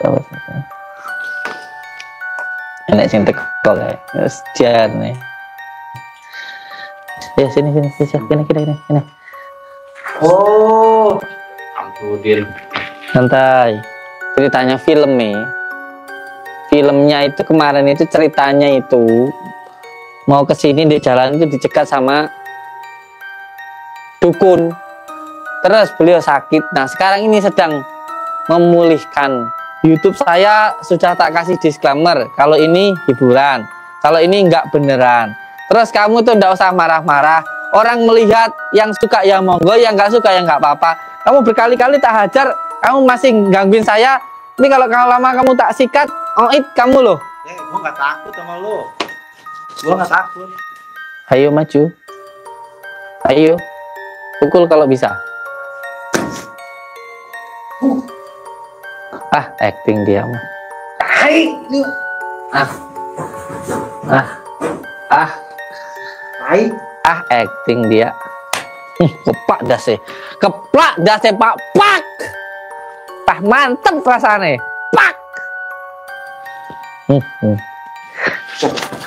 Sama-sama. Enak sing teko kae. Wis jarne. Ya sini. Kini. Oh, ampunin. Santai. Ceritanya film nih. Filmnya itu kemarin itu ceritanya itu mau kesini di jalan itu dicegat sama dukun. Terus beliau sakit. Nah sekarang ini sedang memulihkan. YouTube saya sudah tak kasih disclaimer. Kalau ini hiburan. Kalau ini enggak beneran. Terus kamu tuh enggak usah marah-marah. Orang melihat yang suka ya monggo, yang enggak suka ya enggak apa-apa. Kamu berkali-kali tak hajar, kamu masih gangguin saya. Ini kalau lama kamu tak sikat, kamu loh. Gua nggak takut sama lu. Gua nggak takut. Ayo maju. Ayo. Pukul kalau bisa. Acting dia mah. Hai, lu. Hai. Acting dia. Keplak dase pak. Pak mantep rasane. Pak.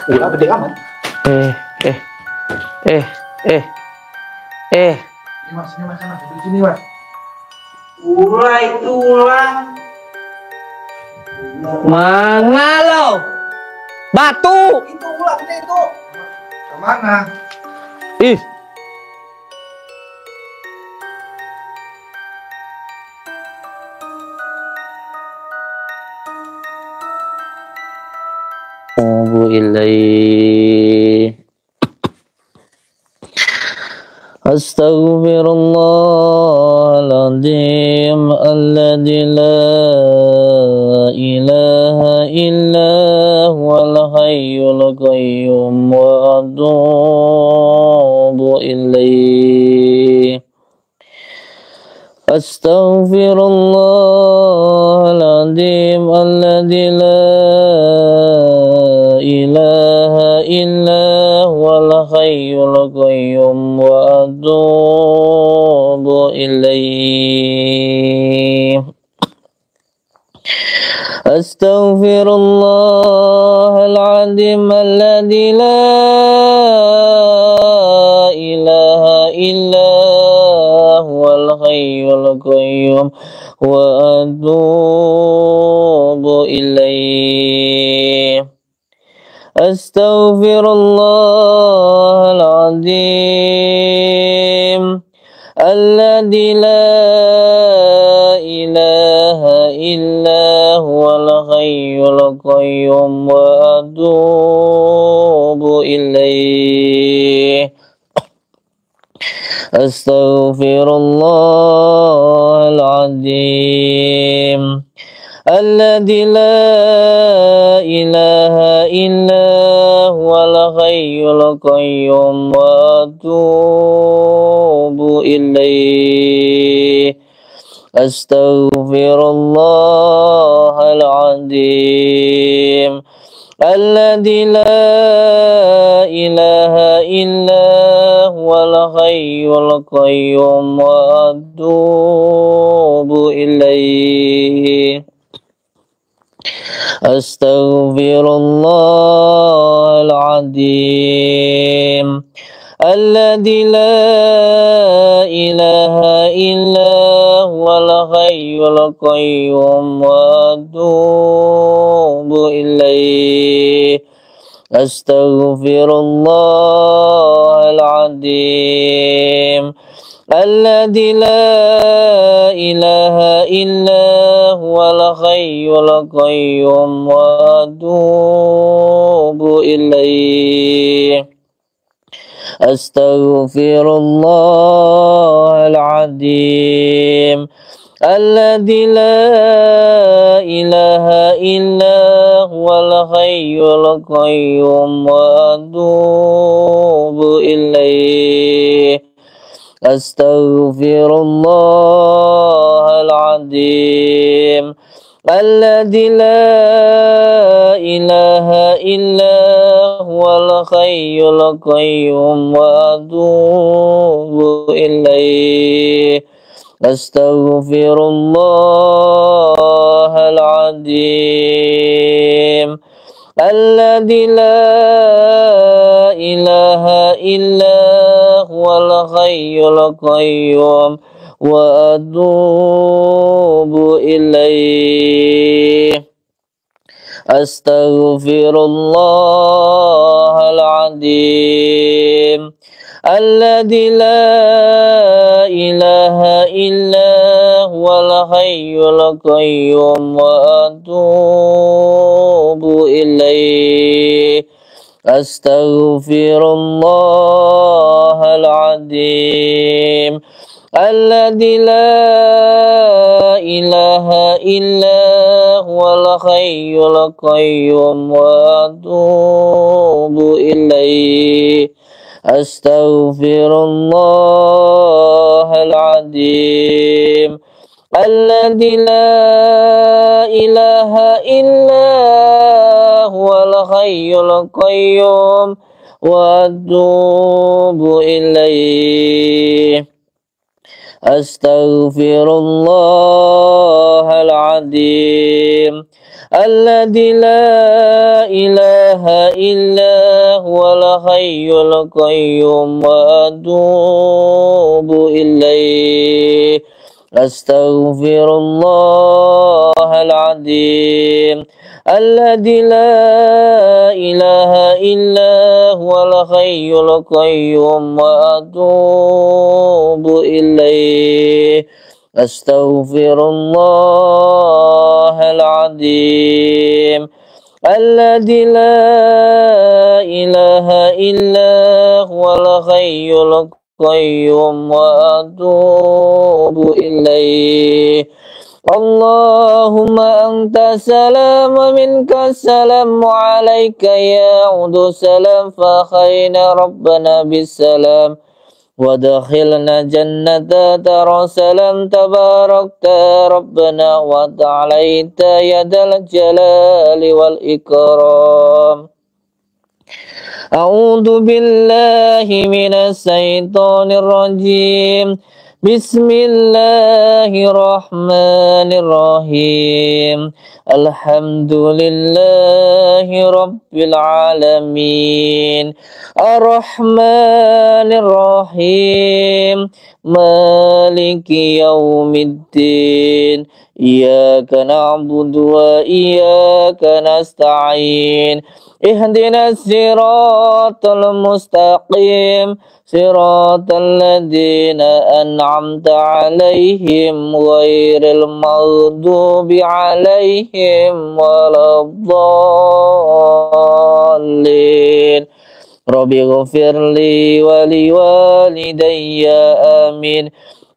Udah gede amat. Ini mas, di sini mas. Ulang. Mana lo? Batu. Itu ulang itu. Kemana? Ih. Ilaih. Astaghfirullahaladzim alladzi la ilaha illa huwal hayyul qayyum wa atubu ilaih. Astaghfirullahaladzim alladzi la ilaha illa huwal hayyul qayyum wa atubu ilaih. Astaghfirullahaladzim alladzi la ilaha illa huwal hayyul qayyum wa atubu ilaih. Astaghfirullahaladzim alladzi la ilaha illa huwal hayyul qayyum wa atubu ilaih. Astaghfirullahaladzim alladzi la ilaha illa huwal hayyul qayyum wa atubu ilaih. Astaghfirullahaladzim alladzi la ilaha illa huwal hayyul qayyum wa atubu ilaih. Astaghfirullahaladzim alladzi la ilaha illa huwal hayyul qayyum wa atubu ilaih. Astaghfirullahaladzim alladzi la ilaha illa huwal hayyul qayyum wa atubu ilaih. Astaghfirullahaladzim alladzi la ilaha illa huwal hayyul qayyum wa atubu ilaih. Astaghfirullahaladzim alladzi la ilaha illa huwal hayyul qayyum wa atubu ilaih. Astaghfirullah العظيم الذي لا إله إلا هو الحي القيوم وأتوب إليه أستغفر الله العظيم الذي لا إله إلا هو الحي القيوم وأتوب إليه أستغفر الله العظيم الذي لا إله إلا هو الحي القيوم وأتوب إليه أستغفر الله العظيم الذي لا إله إلا هو الحي القيوم وأتوب إليه أستغفر الله العظيم الذي لا إله إلا هو الحي القيوم وأتوب إليه أستغفر الله العظيم الذي لا إله إلا هو الحي القيوم وأتوب إليه أستغفر الله العظيم الذي لا إله إلا هو الحي القيوم وأتوب إليه اللهم أنت السلام ومنك السلام عليك يعود السلام فخينا ربنا بالسلام ودخلنا جنة دار سلام تباركت ربنا وتعاليت يا ذا الجلال والإكرام أعوذ بالله من الشيطان الرجيم بسم الله الرحمن الرحيم الحمد لله رب العالمين الرحمن الرحيم مالك يوم الدين إياك نعبد وإياك نستعين اهدنا الصراط المستقيم صراط الذين أنعمت عليهم غير المغضوب عليهم ولا الضالين رب اغفر لي ولوالدي آمين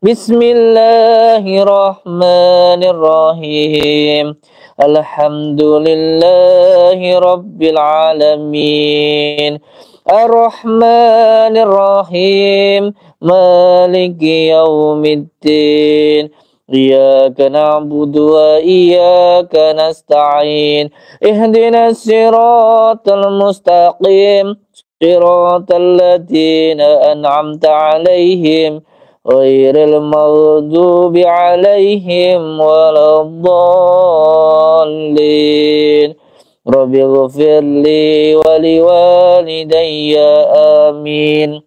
بسم الله الرحمن الرحيم الحمد لله رب العالمين الرحمن الرحيم مالك يوم الدين إياك نعبد وإياك نستعين اهدنا الصراط المستقيم صراط الذين أنعمت عليهم غير المغضوب عليهم ولا الضالين رب اغفر لي ولوالدي آمين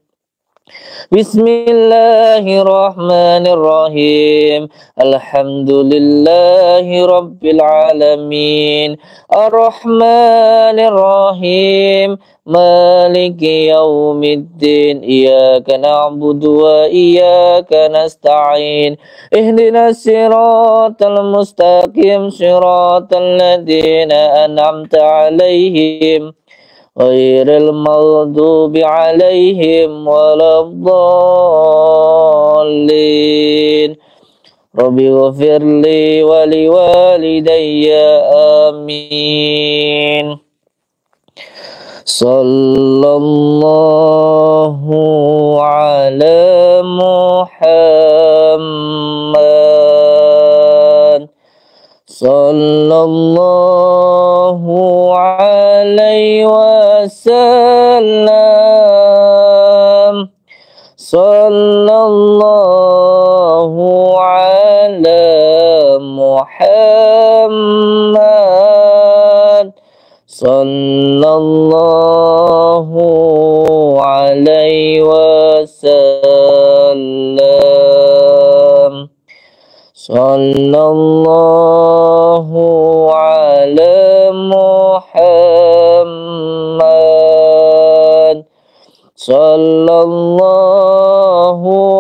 بسم الله الرحمن الرحيم الحمد لله رب العالمين الرحمن الرحيم مالك يوم الدين إياك نعبد وإياك نستعين اهدنا الصراط المستقيم صراط الذين أنعمت عليهم غير المغضوب عليهم ولا الضالين رب اغفر لي ولوالدي آمين صلى الله على محمد صلى الله عليه وسلم صلى الله على Muhammad sallallahu alaihi wasallam. Sallallahu ala Muhammad sallallahu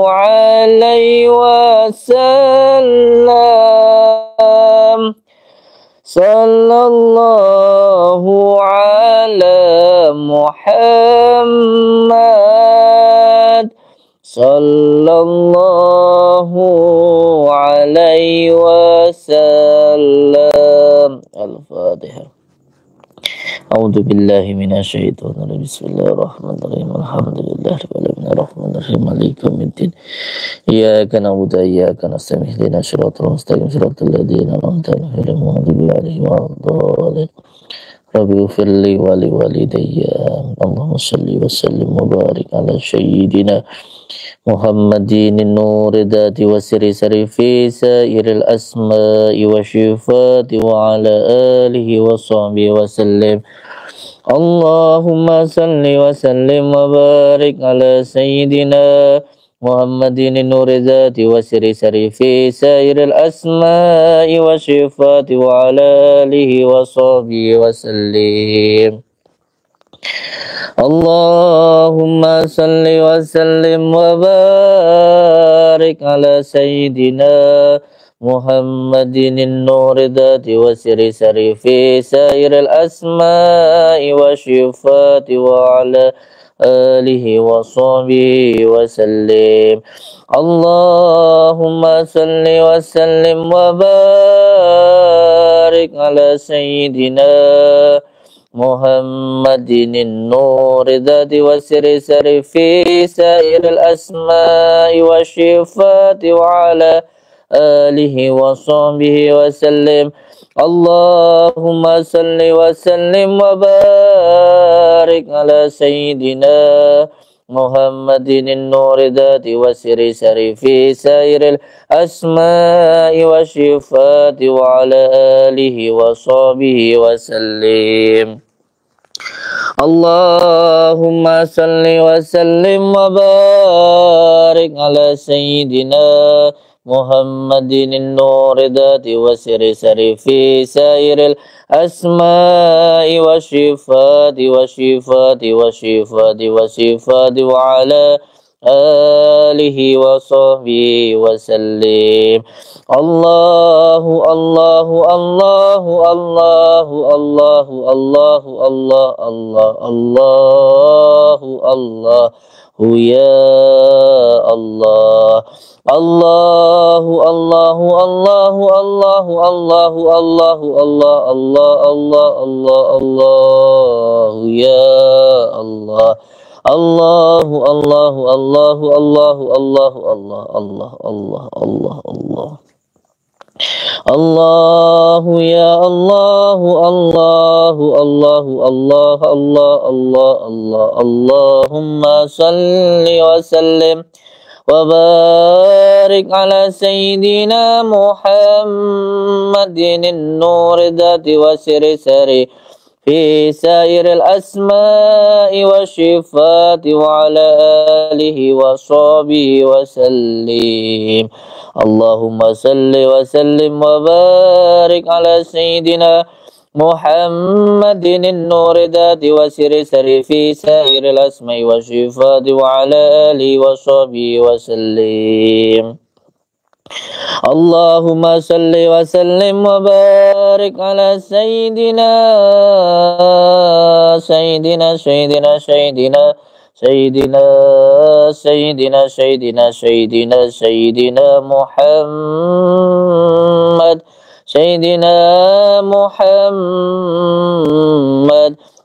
alaihi wasallam. Sallallahu ala Muhammad sallallahu alaihi wasallam. Al-Fatihah. A'udzu billahi minasyaitonir rajim. Bismillahirrahmanirrahim. Alhamdulillahirabbil alamin arrahmanir rahim maliki yaumiddin. Iyyaka na'budu wa iyyaka nasta'in ihdinas siratal mustaqim siratal ladzina an'amta 'alaihim ghairil maghdubi 'alaihim waladdallin. Rabbi ighfirli wa li walidayya. Allahumma shalli wa sallim wa barik ala sayyidina Muhammadin nur dati wa siri fi sairil asma'i wa syifati wa ala alihi wa sahbihi wa sallim. Allahumma salli wa sallim wa barik ala sayyidina Muhammadin nur dati wa siri fi sairil asma'i wa syifati wa ala alihi wa sahbihi wa sallim. Allahumma salli wa sallim wa barik ala sayyidina Muhammadin nur dati wa siri fi sairil asma'i wa syifati wa ala alihi wa sahbihi wa sallim. Allahumma salli wa sallim wa barik ala sayyidina Muhammadin nur dati wa siri fi sairil asma'i wa syifati wa ala alihi wa sahbihi wa sallim. Allahumma salli wa sallim wa barik ala sayyidina Muhammadin nur dati wa siri fi sairil asma'i wa syifati wa ala alihi wa sahbihi wa sallim. Allahumma salli wa sallim wa barik ala sayyidina Muhammadin nur dati wa siri fi sairil asma'i wa syifati wa syifati wa syifati wa syifati wa ala alihi wa sahbihi wa sallim. Allahu Allahu Allahu Allahu Allahu Allahu Allah Allah Allahu Allahu ya Allah. Allahu Allahu Allahu Allahu Allahu Allahu Allah Allah Allah Allah Allahu ya Allah. Allahu Allahu Allahu Allahu Allahu Allah Allah Allah Allah Allah. Allahu ya Allahu Allahu Allahu Allah Allah Allah Allah. Allahumma salli wa sallim wa barik ala sayyidina Muhammadin nur dati wa siri fi sairil asma'i wa syifati wa ala alihi wa sahbihi wa sallim. Allahumma salli wa sallim wa barik ala sayyidina Muhammadin nur dati wa siri fi sairil asma'i wa syifati wa ala alihi wa sahbihi wa sallim. Allahumma salli wa sallim wa barik ala sayyidina Sayyidina Sayyidina Sayyidina Sayyidina Sayyidina Sayyidina Sayyidina Sayyidina Muhammad Sayyidina Muhammad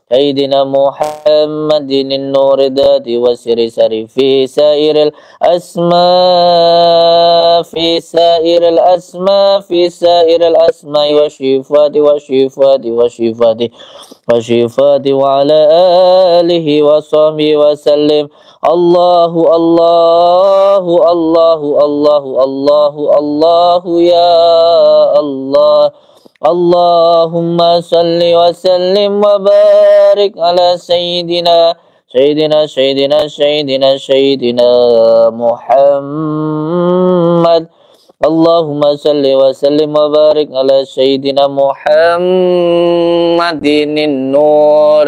سيدنا محمد النور ذات وسر سر في سائر الأسماء والصفات وعلى آله وصحبه وسلم. الله الله الله الله الله الله يا الله. اللهم صل وسلم وبارك على سيدنا محمد. اللهم صل وسلم وبارك على سيدنا محمد النور.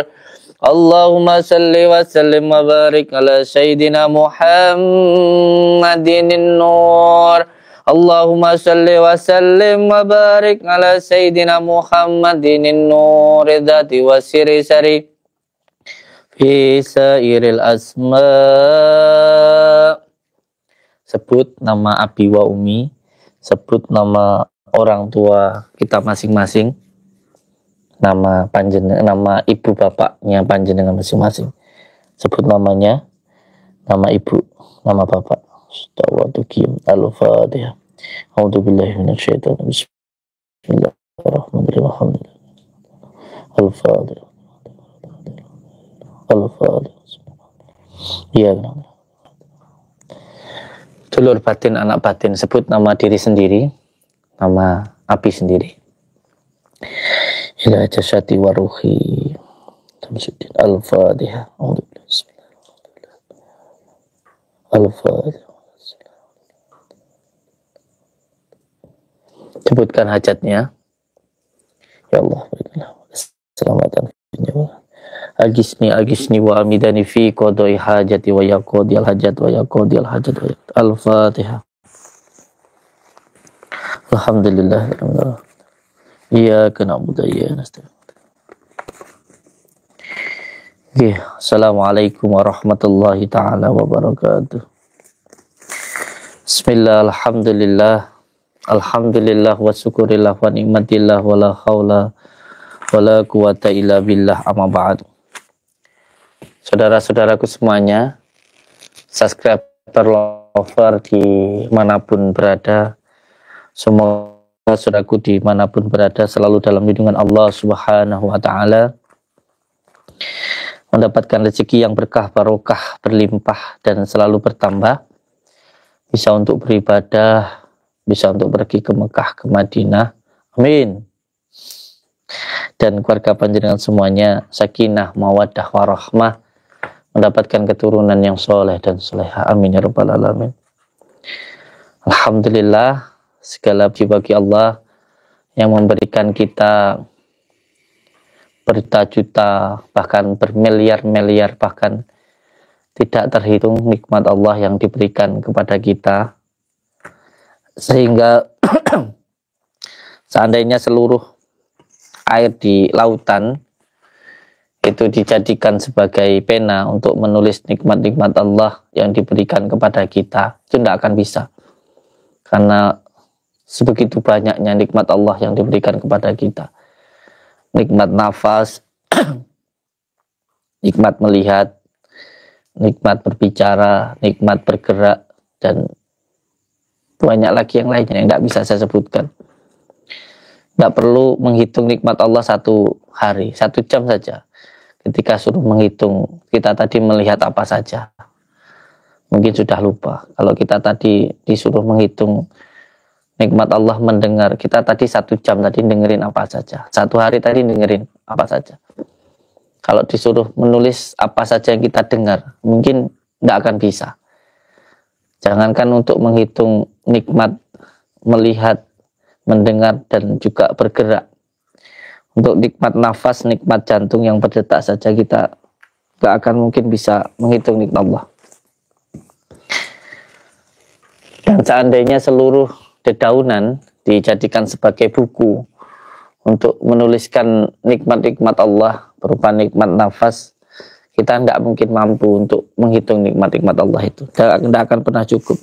اللهم صل وسلم وبارك على سيدنا محمد النور. اللهم صل وسلم وبارك على سيدنا محمد النور ذات وسر سري في سائر الأسماء. Sebut nama abi wa umi, sebut nama orang tua kita masing-masing, nama ibu bapaknya panjenengan masing-masing. Sebut namanya, nama ibu, nama bapak. Al-Fatihah. A'udzubillahi minasyaitonir rajim. Bismillahirrahmanirrahim. Al-Fatihah. Ya. Dulur batin, anak batin, sebut nama diri sendiri, nama abi sendiri. Ila jasadi wa ruhi. Al-Fatihah. Al-Fatihah. Sebutkan hajatnya. Ya Allah, berikanlah keselamatan. Al-Gisni wa amidani fi qadai hajati wa yaqdi al-hajat wa yaqdi al-hajat. Al-Fatihah. Alhamdulillah. Iyyaka na'budu wa iyyaka nasta'in. Assalamualaikum warahmatullahi taala wabarakatuh. Bismillah, alhamdulillah wa syukurillah wa ni'matillah wa la hawla wa la quwata illa billah, amma ba'du. Saudara-saudaraku semuanya, subscriber lover dimanapun berada, semoga saudaraku dimanapun berada selalu dalam lindungan Allah Subhanahu wa ta'ala, mendapatkan rezeki yang berkah, barokah, berlimpah dan selalu bertambah, bisa untuk beribadah, bisa untuk pergi ke Mekah, ke Madinah, amin. Dan keluarga panjenengan semuanya sakinah, mawaddah, warahmah, mendapatkan keturunan yang soleh dan soleha, amin ya rabbal alamin. Alhamdulillah, segala puji bagi Allah yang memberikan kita berjuta-juta, bahkan bermiliar-miliar, bahkan tidak terhitung nikmat Allah yang diberikan kepada kita, sehingga seandainya seluruh air di lautan itu dijadikan sebagai pena untuk menulis nikmat-nikmat Allah yang diberikan kepada kita, itu tidak akan bisa, karena sebegitu banyaknya nikmat Allah yang diberikan kepada kita. Nikmat nafas, nikmat melihat, nikmat berbicara, nikmat bergerak, dan banyak lagi yang lainnya yang tidak bisa saya sebutkan. Tidak perlu menghitung nikmat Allah satu hari, 1 jam saja. Ketika suruh menghitung, kita tadi melihat apa saja, mungkin sudah lupa. Kalau kita tadi disuruh menghitung nikmat Allah mendengar, kita tadi 1 jam tadi dengerin apa saja, 1 hari tadi dengerin apa saja. Kalau disuruh menulis apa saja yang kita dengar, mungkin tidak akan bisa. Jangankan untuk menghitung nikmat melihat, mendengar, dan juga bergerak. Untuk nikmat nafas, nikmat jantung yang berdetak saja kita tidak akan mungkin bisa menghitung nikmat Allah. Dan seandainya seluruh dedaunan dijadikan sebagai buku untuk menuliskan nikmat-nikmat Allah berupa nikmat nafas, kita tidak mungkin mampu untuk menghitung nikmat-nikmat Allah itu. Tidak akan pernah cukup.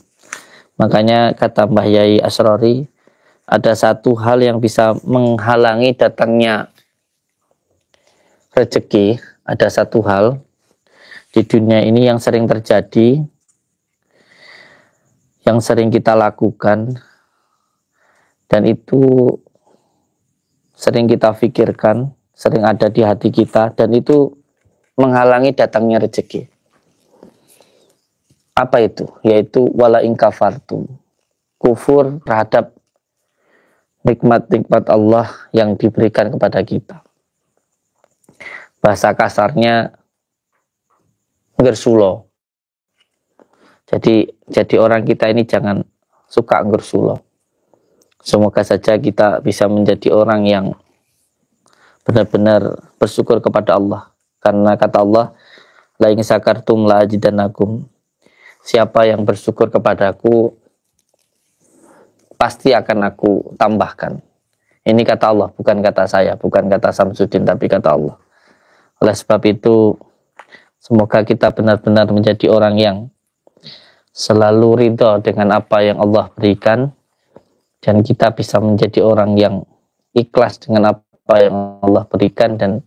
Makanya kata Mbah Yai Asrori, ada satu hal yang bisa menghalangi datangnya rezeki, ada satu hal di dunia ini yang sering terjadi, yang sering kita lakukan, dan itu sering kita pikirkan, sering ada di hati kita, dan itu menghalangi datangnya rezeki. Apa itu? Yaitu wala in kafartum, kufur terhadap nikmat-nikmat Allah yang diberikan kepada kita. Bahasa kasarnya ngersulo. Jadi orang kita ini jangan suka ngersulo. Semoga saja kita bisa menjadi orang yang benar-benar bersyukur kepada Allah. Karena kata Allah, la in sakartum la azidannakum. Siapa yang bersyukur kepadaku, pasti akan aku tambahkan. Ini kata Allah, bukan kata saya, bukan kata Samsudin, tapi kata Allah. Oleh sebab itu, semoga kita benar-benar menjadi orang yang selalu ridho dengan apa yang Allah berikan, dan kita bisa menjadi orang yang ikhlas dengan apa yang Allah berikan, dan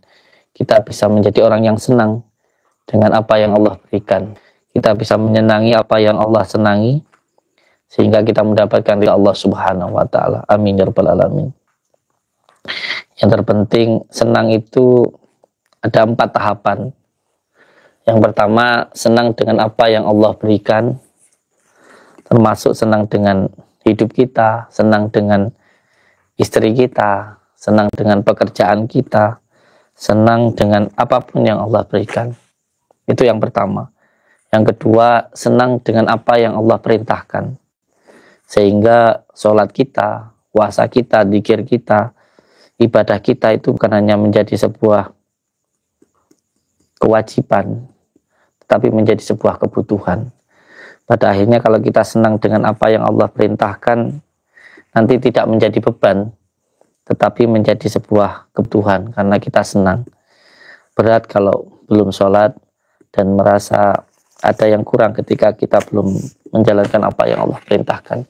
kita bisa menjadi orang yang senang dengan apa yang Allah berikan. Kita bisa menyenangi apa yang Allah senangi, sehingga kita mendapatkan ridha Allah Subhanahu wa Ta'ala. Amin ya Rabbal Alamin. Yang terpenting, senang itu ada 4 tahapan. Yang pertama, senang dengan apa yang Allah berikan, termasuk senang dengan hidup kita, senang dengan istri kita, senang dengan pekerjaan kita, senang dengan apapun yang Allah berikan. Itu yang pertama. Yang kedua, senang dengan apa yang Allah perintahkan. Sehingga sholat kita, puasa kita, dzikir kita, ibadah kita itu bukan hanya menjadi sebuah kewajiban, tetapi menjadi sebuah kebutuhan. Pada akhirnya kalau kita senang dengan apa yang Allah perintahkan, nanti tidak menjadi beban, tetapi menjadi sebuah kebutuhan karena kita senang. Berat kalau belum sholat dan merasa ada yang kurang ketika kita belum menjalankan apa yang Allah perintahkan.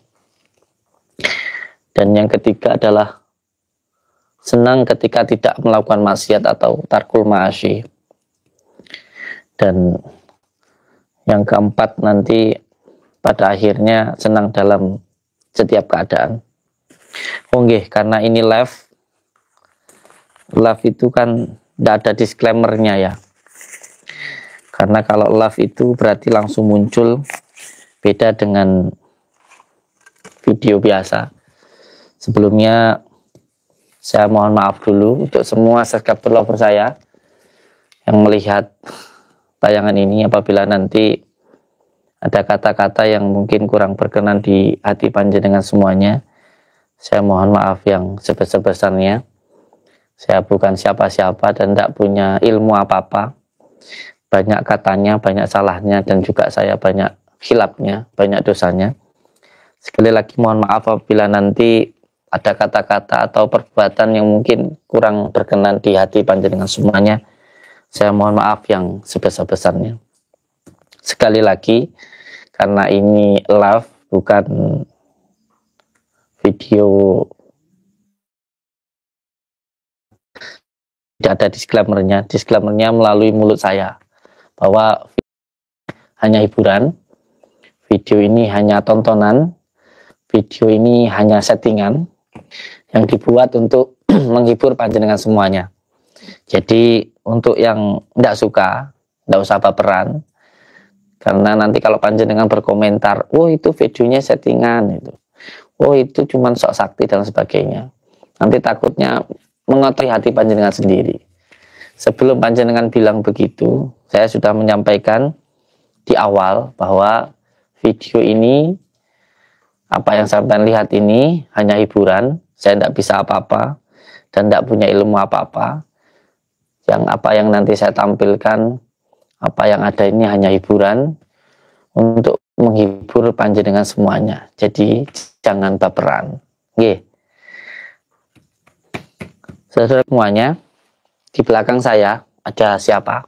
Dan yang ketiga adalah senang ketika tidak melakukan maksiat atau tarkul ma'asyi. Dan yang keempat nanti pada akhirnya senang dalam setiap keadaan. Oke, karena ini live itu kan tidak ada disclaimer-nya ya. Karena kalau live itu berarti langsung muncul, beda dengan video biasa. Sebelumnya saya mohon maaf dulu untuk semua subscriber saya yang melihat tayangan ini, apabila nanti ada kata-kata yang mungkin kurang berkenan di hati panjenengan semuanya, saya mohon maaf yang sebesar-besarnya. Saya bukan siapa-siapa dan tidak punya ilmu apa-apa. Banyak katanya, banyak salahnya, dan juga saya banyak khilafnya, banyak dosanya. Sekali lagi mohon maaf apabila nanti ada kata-kata atau perbuatan yang mungkin kurang berkenan di hati panjenengan semuanya. Saya mohon maaf yang sebesar-besarnya. Sekali lagi, karena ini live, bukan video, tidak ada disclaimer-nya. Disclaimer-nya melalui mulut saya, bahwa hanya hiburan, video ini hanya tontonan, video ini hanya settingan yang dibuat untuk menghibur panjenengan semuanya. Jadi untuk yang tidak suka, tidak usah baperan, karena nanti kalau panjenengan berkomentar, oh itu videonya settingan, oh itu cuma sok sakti dan sebagainya, nanti takutnya mengotori hati panjenengan sendiri. Sebelum panjenengan bilang begitu, saya sudah menyampaikan di awal bahwa video ini, apa yang saya lihat ini hanya hiburan. Saya tidak bisa apa-apa dan tidak punya ilmu apa-apa. Yang apa yang nanti saya tampilkan, apa yang ada ini hanya hiburan untuk menghibur panjenengan semuanya. Jadi jangan baperan. Nggih. Saudara semuanya, di belakang saya ada siapa?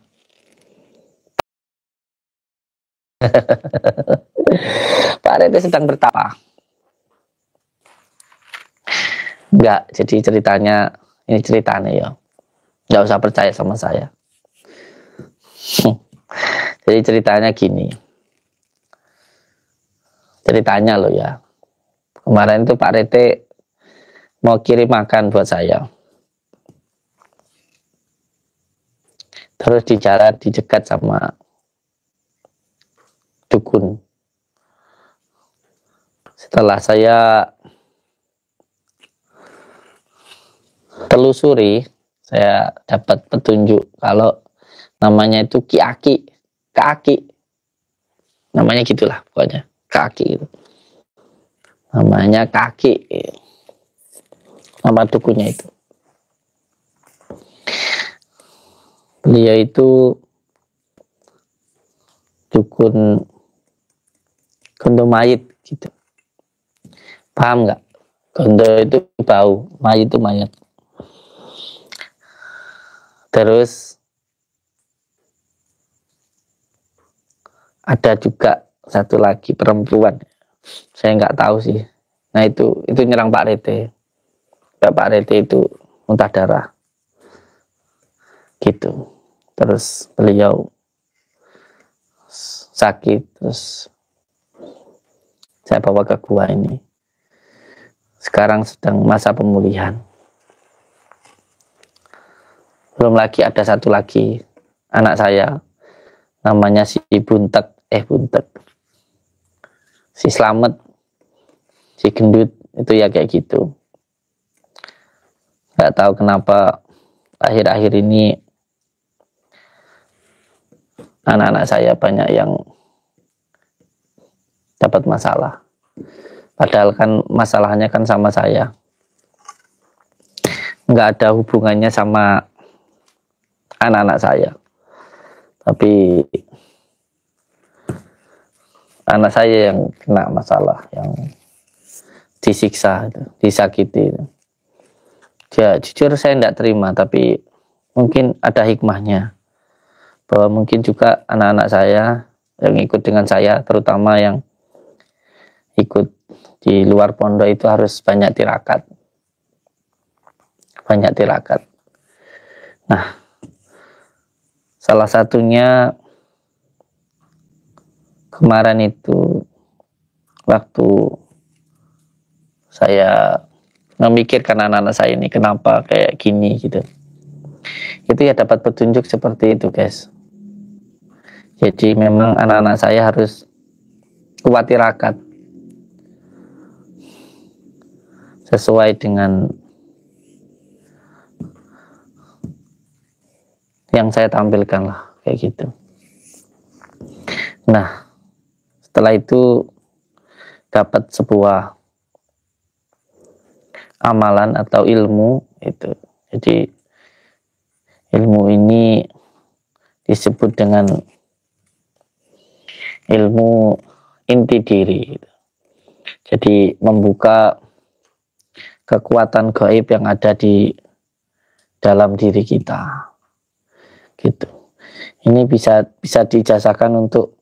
Pak Rete sedang bertapa. Enggak, jadi ceritanya, ini ceritanya ya. nggak usah percaya sama saya. Jadi ceritanya gini, ceritanya loh ya, kemarin itu Pak Rete mau kirim makan buat saya, terus di jalan dicegat sama dukun. Setelah saya telusuri, saya dapat petunjuk kalau namanya itu Ki Aki, namanya gitulah pokoknya, Ki gitu. Namanya Kaki, nama dukunya itu. Beliau itu dukun gondo mayit gitu. Paham nggak? Gondo itu bau, mayit itu mayat. Terus ada juga satu lagi perempuan, saya nggak tahu sih. Nah itu nyerang Pak Rete. Pak Rete itu muntah darah gitu. Terus beliau sakit, terus saya bawa ke gua ini. Sekarang sedang masa pemulihan. Belum lagi ada satu lagi anak saya, namanya si Buntet, si Slamet, si Gendut, itu ya kayak gitu. Nggak tahu kenapa akhir-akhir ini anak-anak saya banyak yang dapat masalah. Padahal kan masalahnya kan sama saya. Nggak ada hubungannya sama anak-anak saya. Tapi anak saya yang kena masalah, yang disiksa, disakiti. Ya jujur saya tidak terima, tapi mungkin ada hikmahnya. Bahwa mungkin juga anak-anak saya yang ikut dengan saya, terutama yang ikut di luar pondok itu harus banyak tirakat. Banyak tirakat. Nah, salah satunya kemarin itu waktu saya memikirkan anak-anak saya ini kenapa kayak gini gitu, itu ya dapat petunjuk seperti itu guys. Jadi memang anak-anak saya harus kuat tirakat sesuai dengan yang saya tampilkan lah, kayak gitu. Nah, setelah itu dapat sebuah amalan atau ilmu itu. Jadi ilmu ini disebut dengan ilmu inti diri. Jadi membuka kekuatan gaib yang ada di dalam diri kita. Gitu. Ini bisa dijazakan untuk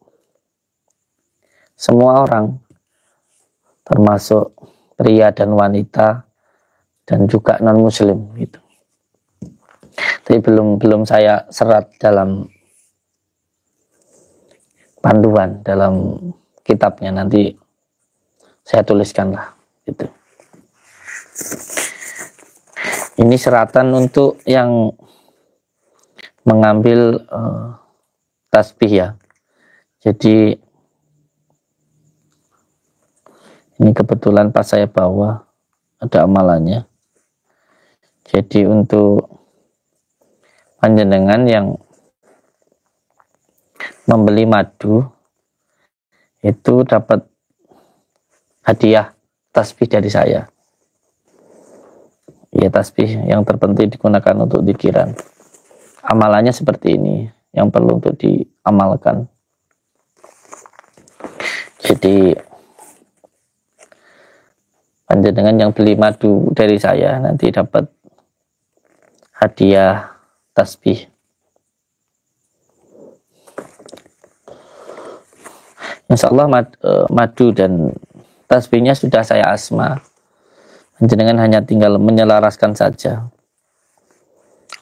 semua orang, termasuk pria dan wanita dan juga non muslim gitu. Tapi belum saya serat dalam panduan, dalam kitabnya, nanti saya tuliskan lah gitu. Ini seratan untuk yang mengambil tasbih ya. Jadi ini kebetulan pas saya bawa ada amalannya. Jadi untuk panjenengan yang membeli madu itu dapat hadiah tasbih dari saya. Ya, tasbih yang terpenting digunakan untuk dzikiran. Amalannya seperti ini yang perlu untuk diamalkan. Jadi panjenengan yang beli madu dari saya nanti dapat hadiah tasbih. Insya Allah madu dan tasbihnya sudah saya asma. Panjenengan hanya tinggal menyelaraskan saja.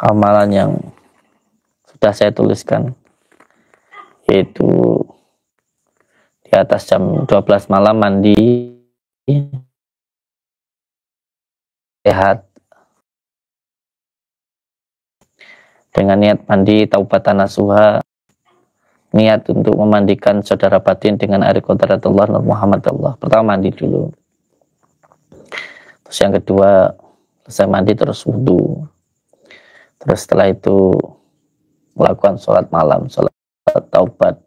amalan yang sudah saya tuliskan, yaitu di atas jam 12 malam mandi, sehat, dengan niat mandi taubatan nasuha, niat untuk memandikan saudara batin dengan air qadratullah Nur Muhammad Allah. Pertama mandi dulu, terus yang kedua selesai mandi terus wudhu, terus setelah itu melakukan sholat malam, sholat taubat,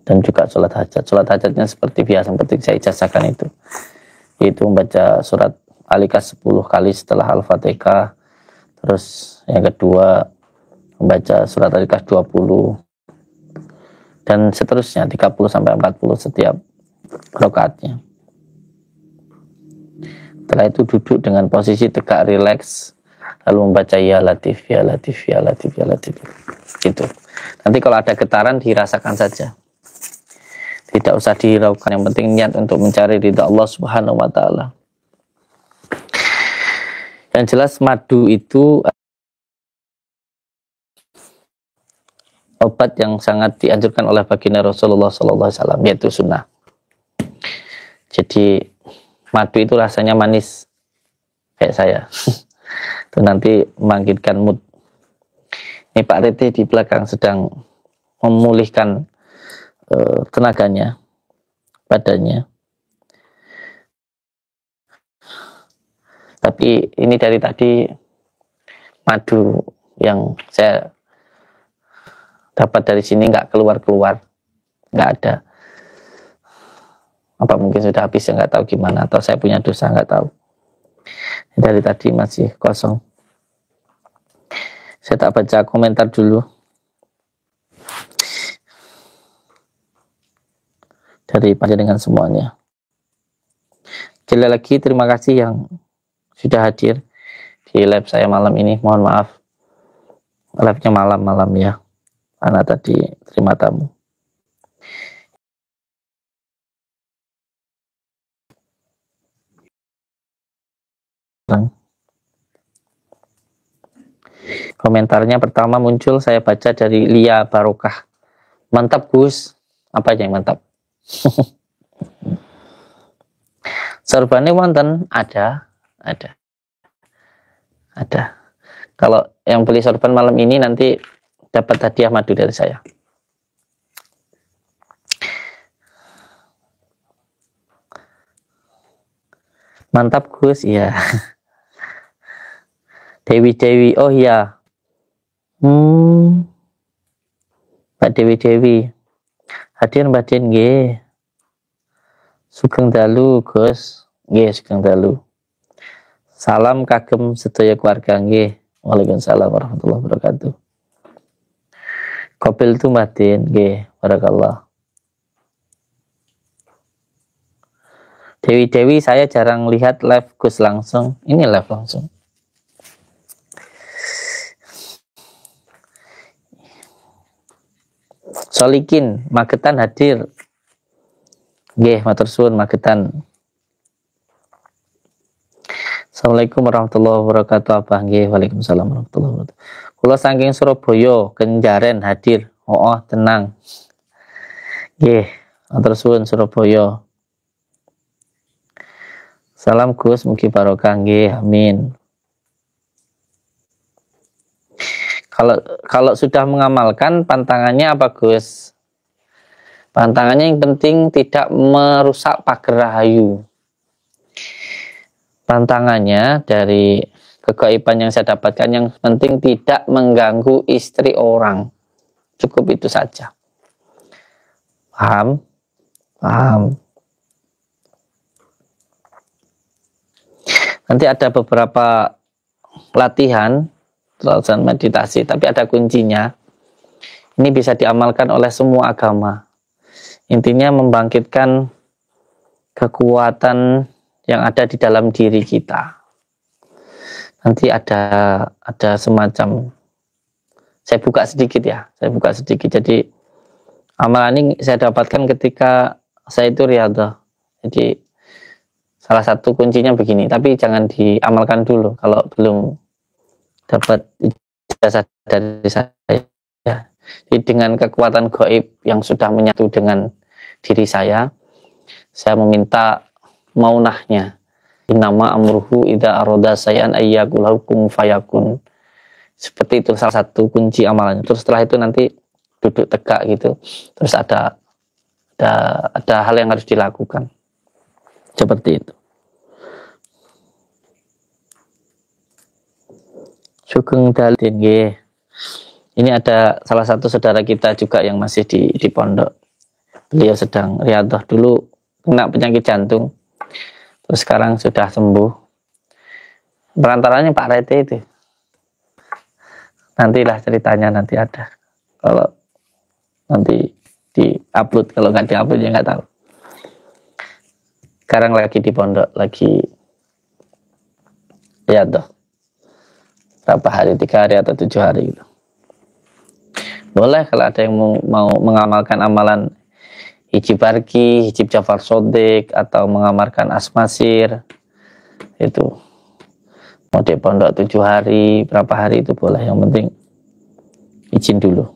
dan juga sholat hajat. Sholat hajatnya seperti biasa, seperti saya ijazahkan itu, yaitu membaca surat Al-Ikhlas 10 kali setelah Al-Fatihah. Terus yang kedua membaca surat Al-Ikhlas 20, dan seterusnya 30-40 setiap rakaatnya. Setelah itu duduk dengan posisi tegak, rileks, lalu membaca ya latif, ya latif, ya latif, ya latif. Gitu. Nanti kalau ada getaran dirasakan saja, tidak usah dihiraukan. Yang penting niat untuk mencari ridha Allah Subhanahu wa Ta'ala. Yang jelas madu itu obat yang sangat dianjurkan oleh baginda Rasulullah SAW, yaitu sunnah. Jadi madu itu rasanya manis kayak saya. Itu nanti membangkitkan mood. Ini Pak Rete di belakang sedang memulihkan tenaganya, badannya. Tapi ini dari tadi madu yang saya dapat dari sini nggak keluar-keluar, nggak ada. Apa mungkin sudah habis, ya nggak tahu gimana, atau saya punya dosa, nggak tahu. Dari tadi masih kosong. Saya tak baca komentar dulu dari panjenengan semuanya. Sekali lagi terima kasih yang sudah hadir di live saya malam ini. Mohon maaf live-nya malam-malam ya, karena tadi terima tamu. Komentarnya pertama muncul, saya baca dari Lia Barokah. Mantap Gus. Apa aja yang mantap? Sorbannya wonten? Ada. Kalau yang beli sorban malam ini nanti dapat hadiah madu dari saya. Mantap Gus, iya. Dewi, oh iya. Mbak Dewi, hadir Mbak Din nggih. Sugeng dalu Gus, nggih sugeng dalu. Salam kagem sedaya keluarga nggih. Waalaikumsalam warahmatullahi wabarakatuh. Kopil tu Mbak Din nggih, barakallah. Dewi, saya jarang lihat live Gus langsung. Ini live langsung. Solikin, Magetan hadir. Nggih, matur suwun Magetan. Assalamualaikum warahmatullahi wabarakatuh. Abah nggih, waalaikumsalam warahmatullahi wabarakatuh. Kula saking Surabaya, Kenjaren hadir. Oh, tenang. Nggih, matur suwun Surabaya. Salam Gus, mugi barokah nggih, amin. Kalau sudah mengamalkan, pantangannya apa Gus? Pantangannya yang penting tidak merusak pagar rahayu. Pantangannya dari kegaiban yang saya dapatkan, yang penting tidak mengganggu istri orang. Cukup itu saja. Paham? Nanti ada beberapa latihan latihan meditasi, tapi ada kuncinya. Ini bisa diamalkan oleh semua agama. Intinya membangkitkan kekuatan yang ada di dalam diri kita. Nanti ada semacam, saya buka sedikit. Jadi amalan ini saya dapatkan ketika saya itu riyadhah. Jadi salah satu kuncinya begini, tapi jangan diamalkan dulu kalau belum dapat ijazah dari saya. Jadi dengan kekuatan gaib yang sudah menyatu dengan diri saya meminta maunahnya. Innama amruhu idza arada sayan ayyakul hukum fayakun. Seperti itu salah satu kunci amalannya. Terus setelah itu nanti duduk tegak gitu. Terus ada hal yang harus dilakukan. Seperti itu. Sugeng Dalin nggih. Ini ada salah satu saudara kita juga yang masih di pondok. Beliau sedang riyadhah, dulu kena penyakit jantung. Terus sekarang sudah sembuh. Perantaranya Pak Rete itu. Nantilah ceritanya, nanti ada. Kalau nanti di-upload, kalau nggak di-upload ya nggak tahu. Sekarang lagi di pondok, lagi riyadhah. Berapa hari, 3 hari atau 7 hari gitu. Boleh kalau ada yang mau mengamalkan amalan hijib barki, hijib Jafar Sodik, atau mengamalkan asmasir, itu mau di pondok 7 hari, berapa hari itu boleh, yang penting izin dulu.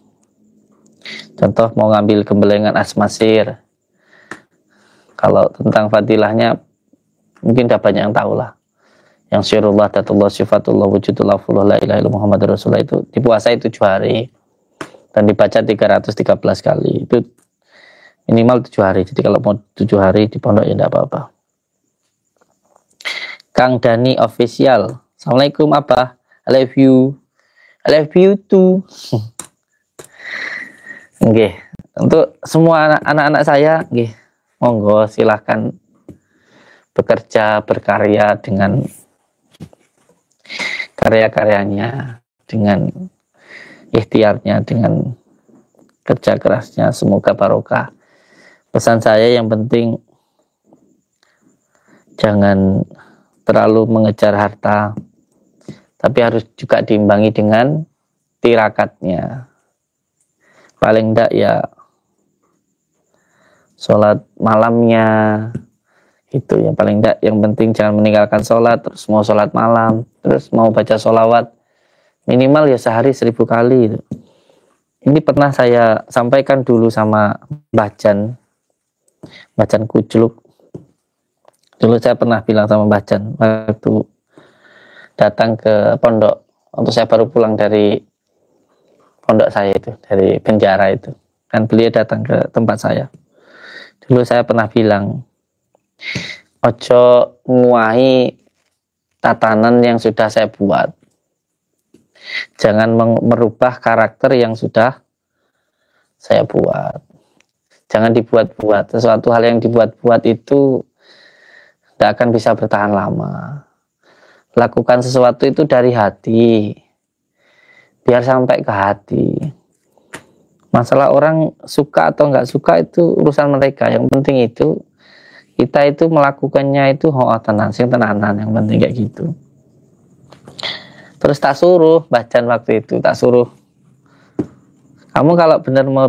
Contoh mau ngambil gembelengan asmasir, kalau tentang fadilahnya mungkin udah banyak yang tahu lah. Yang syirullah, datullah, sifatullah, wujudullah, fulullah, la ilaha illallah, Muhammad Rasulullah, itu dipuasai 7 hari dan dibaca 313 kali. Itu minimal 7 hari. Jadi kalau mau 7 hari di pondok ya enggak apa-apa. Kang Dani official. Assalamualaikum Abah. I love you. I love you too. Nggih. Untuk semua anak-anak saya, nggih, monggo silahkan bekerja, berkarya dengan karya-karyanya, dengan ikhtiarnya, dengan kerja kerasnya, semoga barokah. Pesan saya yang penting jangan terlalu mengejar harta, tapi harus juga diimbangi dengan tirakatnya. Paling enggak ya sholat malamnya, itu yang paling enggak. Yang penting jangan meninggalkan sholat, terus mau sholat malam, terus mau baca sholawat minimal ya sehari 1000 kali itu. Ini pernah saya sampaikan dulu sama Bacan Kucluk. Dulu saya pernah bilang sama Bacan waktu datang ke pondok, untuk saya baru pulang dari pondok saya itu, dari penjara itu, kan beliau datang ke tempat saya. Dulu saya pernah bilang, ojo nguahi tatanan yang sudah saya buat, jangan merubah karakter yang sudah saya buat. Jangan dibuat-buat. Sesuatu hal yang dibuat-buat itu tidak akan bisa bertahan lama. Lakukan sesuatu itu dari hati, biar sampai ke hati. Masalah orang suka atau nggak suka itu urusan mereka. Yang penting itu kita itu melakukannya itu tenang, sing tenanan, yang penting kayak gitu. Terus tak suruh Bacan waktu itu, tak suruh, kamu kalau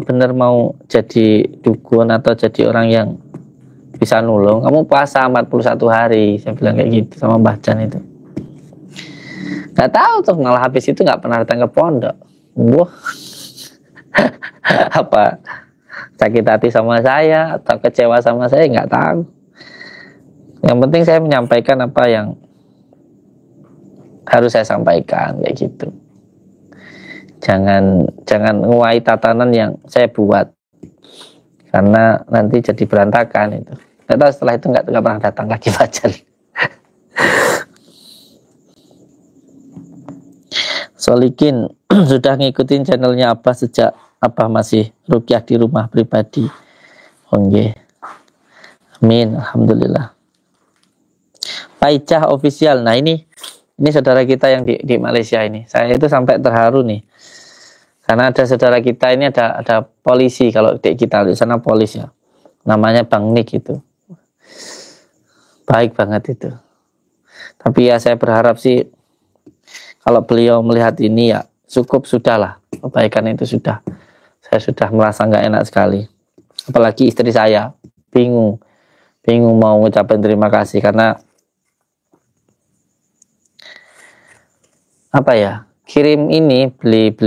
benar mau jadi dukun atau jadi orang yang bisa nulung, kamu puasa 41 hari. Saya bilang kayak gitu sama Bacan itu. Gak tahu tuh, malah habis itu gak pernah datang ke pondok. Wah, apa sakit hati sama saya atau kecewa sama saya, nggak tahu. Yang penting saya menyampaikan apa yang harus saya sampaikan, kayak gitu. Jangan nguai tatanan yang saya buat, karena nanti jadi berantakan itu. Nggak tahu, setelah itu nggak pernah datang lagi Bacan. Solikin sudah ngikutin channelnya Abah sejak Abah masih rukyah di rumah pribadi. Oke. Amin, alhamdulillah. Paicah official. Nah ini saudara kita yang di Malaysia ini. Saya itu sampai terharu nih. Karena ada saudara kita ini ada polisi, kalau di kita di sana polis ya. Namanya Bang Nick itu. Baik banget itu. Tapi ya saya berharap sih kalau beliau melihat ini ya cukup sudahlah, kebaikan itu sudah. Saya sudah merasa nggak enak sekali. Apalagi istri saya bingung mau ngucapin terima kasih, karena apa ya, kirim ini beli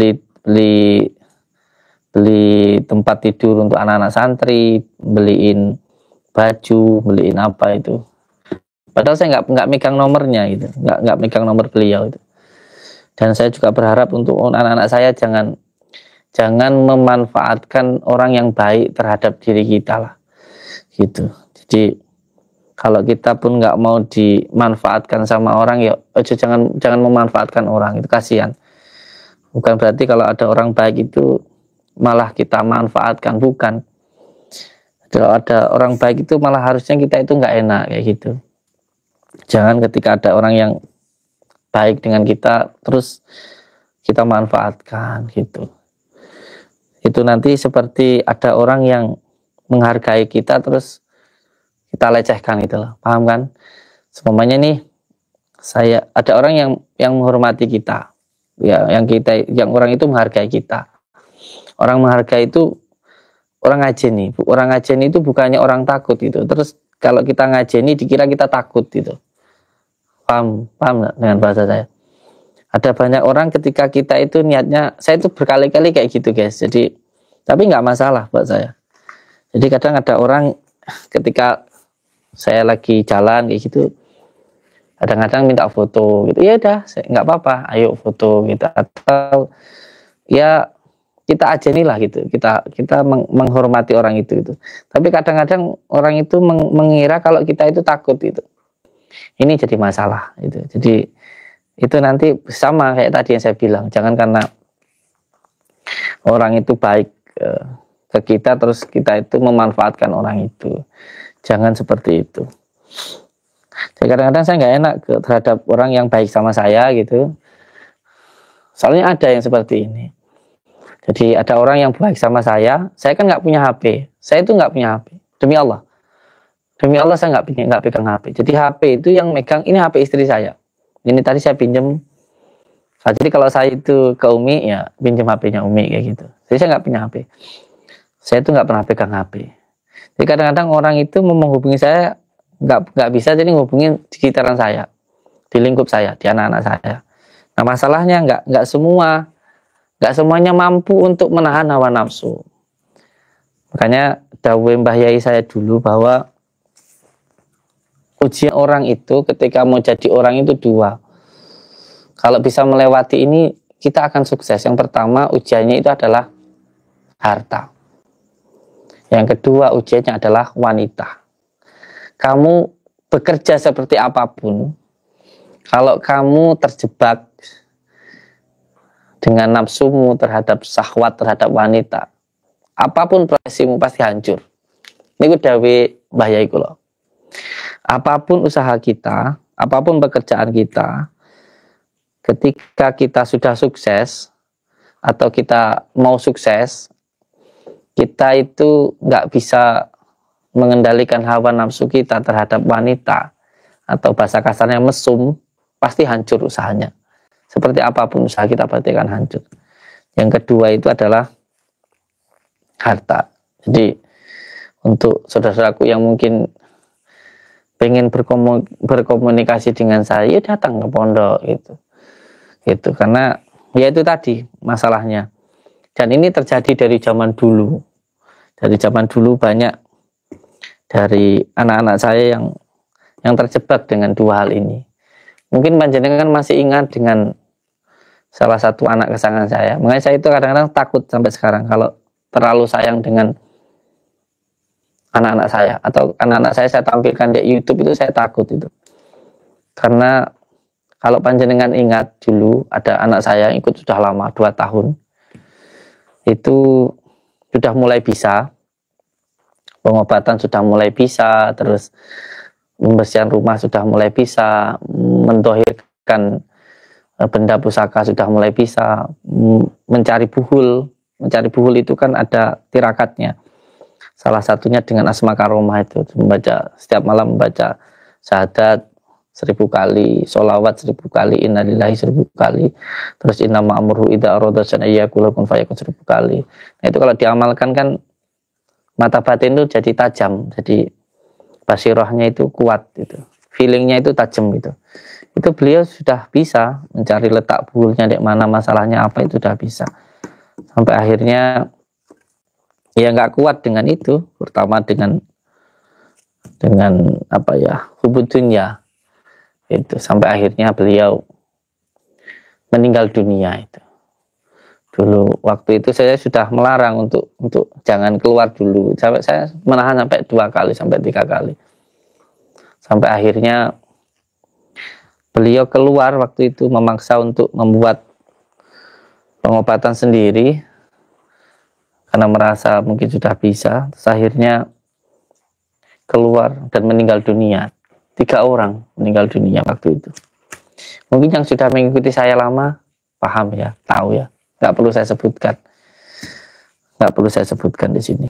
tempat tidur untuk anak-anak santri, beliin baju, beliin apa itu. Padahal saya nggak megang nomornya gitu, nggak megang nomor beliau itu. Dan saya juga berharap untuk anak-anak saya jangan memanfaatkan orang yang baik terhadap diri kita lah, gitu. Jadi kalau kita pun nggak mau dimanfaatkan sama orang, ya jangan memanfaatkan orang, itu kasihan. Bukan berarti kalau ada orang baik itu malah kita manfaatkan, bukan. Kalau ada orang baik itu malah harusnya kita itu nggak enak kayak gitu. Jangan ketika ada orang yang baik dengan kita terus kita manfaatkan gitu. Itu nanti seperti ada orang yang menghargai kita terus kita lecehkan gitu loh. Paham kan? Semuanya nih, ada orang yang menghormati kita. Ya, yang orang itu menghargai kita. Orang menghargai itu orang ngajeni. Orang ngajeni itu bukannya orang takut gitu. Terus kalau kita ngajeni dikira kita takut gitu. Paham nggak dengan bahasa saya? Ada banyak orang ketika kita itu niatnya, saya itu berkali-kali kayak gitu guys. Jadi, tapi nggak masalah buat saya. Jadi kadang ada orang ketika saya lagi jalan kayak gitu, kadang-kadang minta foto gitu. Ya udah, nggak apa-apa, ayo foto gitu. Atau ya kita ajenilah gitu. Kita menghormati orang itu gitu. Tapi kadang-kadang orang itu mengira kalau kita itu takut gitu. Ini jadi masalah gitu. Jadi itu nanti sama kayak tadi yang saya bilang, jangan karena orang itu baik ke kita terus kita itu memanfaatkan orang itu, jangan seperti itu. Jadi kadang-kadang saya nggak enak terhadap orang yang baik sama saya gitu, soalnya ada yang seperti ini. Jadi ada orang yang baik sama saya kan nggak punya HP, saya itu nggak punya HP, demi Allah saya nggak pegang HP. Jadi HP itu yang megang ini HP istri saya. Ini tadi saya pinjam. Nah, jadi kalau saya itu ke Umi, ya pinjam HP-nya Umi kayak gitu. Jadi saya nggak punya HP. Saya itu nggak pernah pegang HP. Jadi kadang-kadang orang itu mau menghubungi saya nggak bisa, jadi menghubungi di sekitaran saya, di lingkup saya, di anak-anak saya. Nah masalahnya nggak semuanya mampu untuk menahan hawa nafsu. Makanya dawuh Mbah Yai saya dulu bahwa ujian orang itu ketika mau jadi orang itu dua. Kalau bisa melewati ini, kita akan sukses. Yang pertama, ujiannya itu adalah harta. Yang kedua, ujiannya adalah wanita. Kamu bekerja seperti apapun, kalau kamu terjebak dengan nafsumu terhadap syahwat, terhadap wanita, apapun profesimu pasti hancur. Ini dawe Mbah Yai kula. Apapun usaha kita, apapun pekerjaan kita, ketika kita sudah sukses atau kita mau sukses, kita itu nggak bisa mengendalikan hawa nafsu kita terhadap wanita atau bahasa kasarnya mesum, pasti hancur usahanya. Seperti apapun usaha kita pasti akan hancur. Yang kedua itu adalah harta. Jadi untuk saudara-saudaraku yang mungkin pengen berkomunikasi dengan saya, ya datang ke pondok gitu. Karena ya itu tadi masalahnya. Dan ini terjadi dari zaman dulu. Dari zaman dulu banyak dari anak-anak saya yang terjebak dengan dua hal ini. Mungkin panjenengan masih ingat dengan salah satu anak kesayangan saya. Makanya saya itu kadang-kadang takut sampai sekarang kalau terlalu sayang dengan anak-anak saya, atau anak-anak saya tampilkan di YouTube itu saya takut itu. Karena kalau panjenengan ingat dulu ada anak saya yang ikut sudah lama, 2 tahun. Itu sudah mulai bisa, pengobatan sudah mulai bisa, terus pembersihan rumah sudah mulai bisa, mendohirkan benda pusaka sudah mulai bisa, mencari buhul itu kan ada tirakatnya. Salah satunya dengan asma karomah itu, setiap malam membaca syahadat 1000 kali, sholawat 1000 kali, innalillahi 1000 kali, terus innama amruhu idza arada syai'an ayyaqula kun fayakun 1000 kali. Nah itu kalau diamalkan kan mata batin itu jadi tajam, jadi basirahnya itu kuat, itu feelingnya itu tajam gitu. itu beliau sudah bisa mencari letak bulnya di mana, masalahnya apa, itu sudah bisa. Sampai akhirnya ya nggak kuat dengan itu, terutama dengan apa ya, hubud dunya itu, sampai akhirnya beliau meninggal dunia. Itu dulu waktu itu saya sudah melarang untuk jangan keluar dulu, sampai saya menahan sampai 2 kali sampai 3 kali, sampai akhirnya beliau keluar waktu itu memaksa untuk membuat pengobatan sendiri karena merasa mungkin sudah bisa. Terus akhirnya keluar dan meninggal dunia. 3 orang meninggal dunia waktu itu. Mungkin yang sudah mengikuti saya lama paham ya, tahu ya. Nggak perlu saya sebutkan. Nggak perlu saya sebutkan di sini.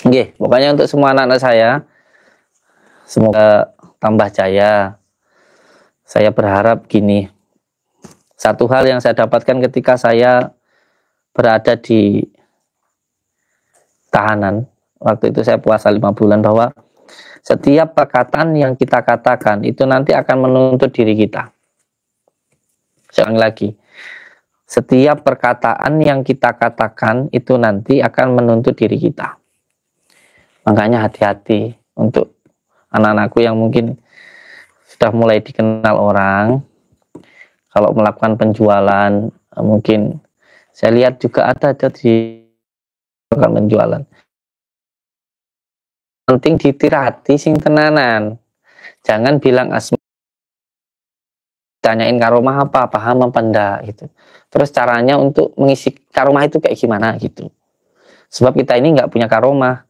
Oke, pokoknya untuk semua anak-anak saya, semoga tambah jaya. Saya berharap gini, satu hal yang saya dapatkan ketika saya berada di tahanan, waktu itu saya puasa 5 bulan, bahwa setiap perkataan yang kita katakan itu nanti akan menuntut diri kita. Sekali lagi, setiap perkataan yang kita katakan itu nanti akan menuntut diri kita. Makanya hati-hati untuk anak-anakku yang mungkin sudah mulai dikenal orang, kalau melakukan penjualan, mungkin saya lihat juga ada di penjualan. Penting ditirati sing tenanan. Jangan bilang asma, tanyain karomah apa, paham apa enggak gitu. Terus caranya untuk mengisi karomah itu kayak gimana gitu. Sebab kita ini nggak punya karomah.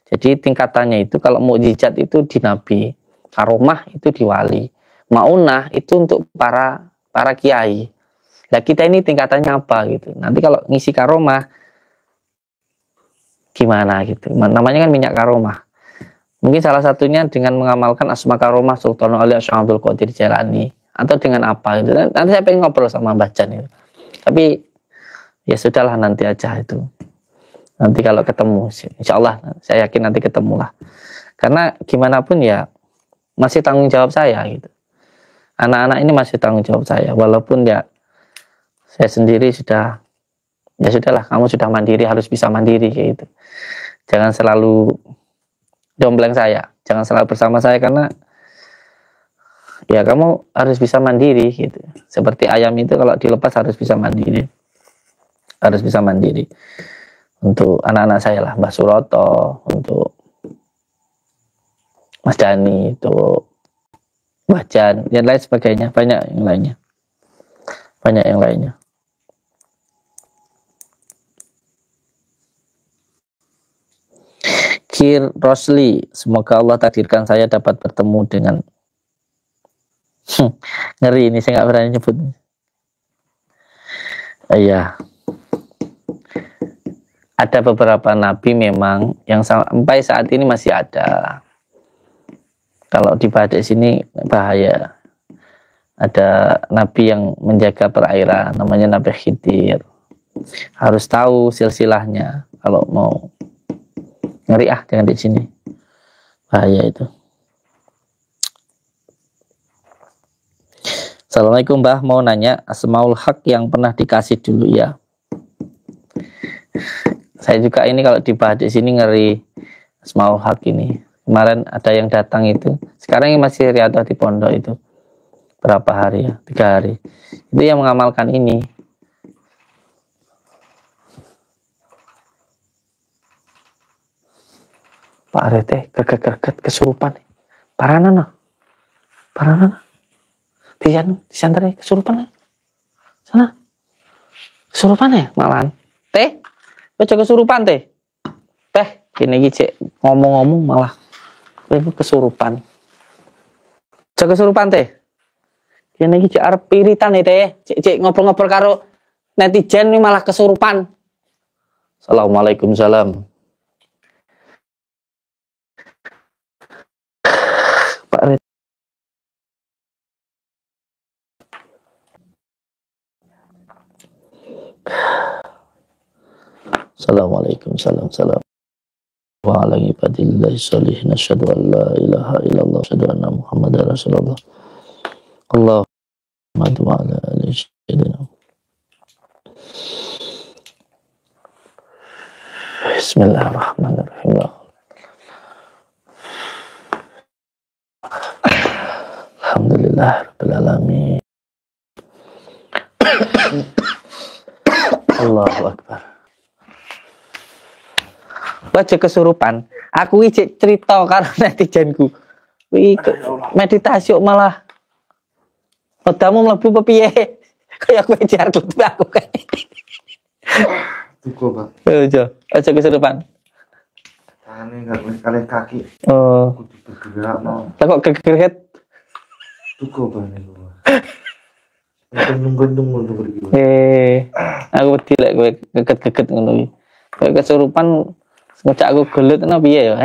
Jadi tingkatannya itu kalau mukjizat itu di nabi, karomah itu di wali, maunah itu untuk para kiai. Nah kita ini tingkatannya apa gitu. Nanti kalau ngisi karomah gimana gitu. Namanya kan minyak karomah. Mungkin salah satunya dengan mengamalkan asma karomah Sultan Ali Syekh Abdul Qadir Jailani, atau dengan apa gitu. Nanti saya pengen ngobrol sama Mbah Jan itu. Tapi ya sudahlah, nanti aja itu. Nanti kalau ketemu, insya Allah saya yakin nanti ketemu lah. Karena gimana pun ya masih tanggung jawab saya gitu. Anak-anak ini masih tanggung jawab saya. Walaupun ya saya sendiri sudah, ya sudahlah, kamu sudah mandiri, harus bisa mandiri kayak gitu. Jangan selalu dompleng saya, jangan selalu bersama saya, karena ya kamu harus bisa mandiri gitu. Seperti ayam itu kalau dilepas harus bisa mandiri, harus bisa mandiri. Untuk anak-anak saya lah, Mbah Suroto, untuk Mas Dani, itu Mbah Jan, dan lain sebagainya, banyak yang lainnya, banyak yang lainnya. Kir Rosli, semoga Allah takdirkan saya dapat bertemu dengan ngeri ini, saya nggak berani nyebut. Iya, ada beberapa nabi memang yang sampai saat ini masih ada. Kalau di Badak sini bahaya. Ada nabi yang menjaga perairan, namanya Nabi Khidir. Harus tahu silsilahnya kalau mau. Ngeri jangan di sini, bahaya itu. Assalamualaikum Mbah, mau nanya Asmaul Haq yang pernah dikasih dulu ya. Saya juga ini kalau di Badak sini ngeri Asmaul Haq ini. Kemarin ada yang datang itu, sekarang ini masih riadah di pondok itu. Berapa hari ya? 3 hari. Itu yang mengamalkan ini. Pak Rete keget kesurupan. Paranana. Disantai kesurupan. Sana. Kesurupan ya malahan. Teh, baca kesurupan teh. Teh, gini cek ngomong-ngomong malah ibu kesurupan. Baca kesurupan teh. Gini cek arep piritan teh. Cek ngobrol-ngobrol karo netizen ini malah kesurupan. Assalamualaikum salam. Pak Red. Assalamualaikum salam. Wa ala ibadillahi sholihin asyhadu an la ilaha illallah asyhadu anna Muhammadar Rasulullah. Allah wa ala ali sayyidina. Bismillahirrahmanirrahim. Alhamdulillah rabbil alamin. Allahu akbar. Aja kesurupan. Aku iki cerita karo netizenku. Kuwi meditasi kok malah pedamu mlebu piye? Kayak kowe jar klebu aku kae. Duko, Pak. Aja kesurupan. Tangannya nggak boleh kali kaki. Oh, Kudu bergerak mau. lah kok geget. Duko, Pak. Nunggu gitu. Aku wedi lek kowe geget-geget ngono iki. Kowe kesurupan ngejak aku gelut ngono piye ya,